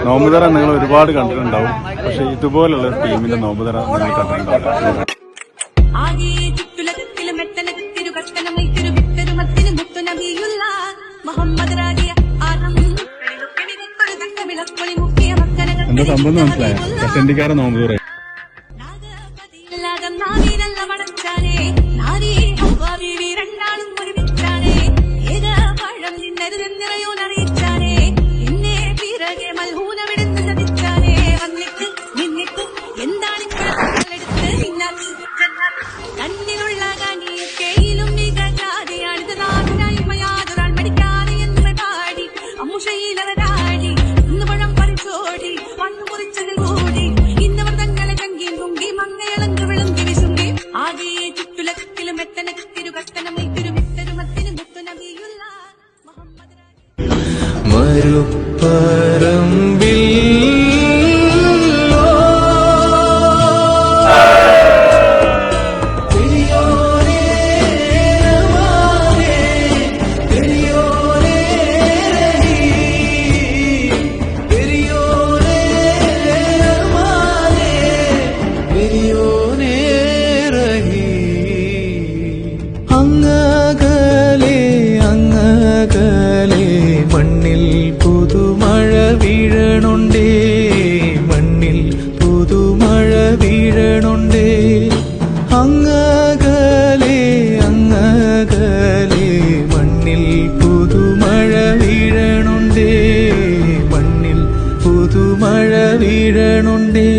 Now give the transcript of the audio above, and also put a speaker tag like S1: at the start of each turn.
S1: നോമ്പുതറ നിങ്ങൾ ഒരുപാട് കണ്ടിട്ടുണ്ടാവും, പക്ഷെ ഇതുപോലുള്ള ടീമിന്റെ നോമ്പുതറ നിങ്ങൾ കണ്ടിട്ടുണ്ടാവില്ല. എന്താ സംഭവം മനസ്സിലായോ? കഷണ്ടിക്കാരൻ നോമ്പുതറ
S2: മരുപ്പറമ്പിൽ അങ്ങകലെ മണ്ണിൽ പുതുമഴ വീഴണുണ്ടേ, മണ്ണിൽ പുതുമഴ വീഴണുണ്ടേ. അങ്ങകലെ അങ്ങകലെ മണ്ണിൽ പുതുമഴ വീഴണുണ്ടേ, മണ്ണിൽ പുതുമഴ വീഴണുണ്ടേ.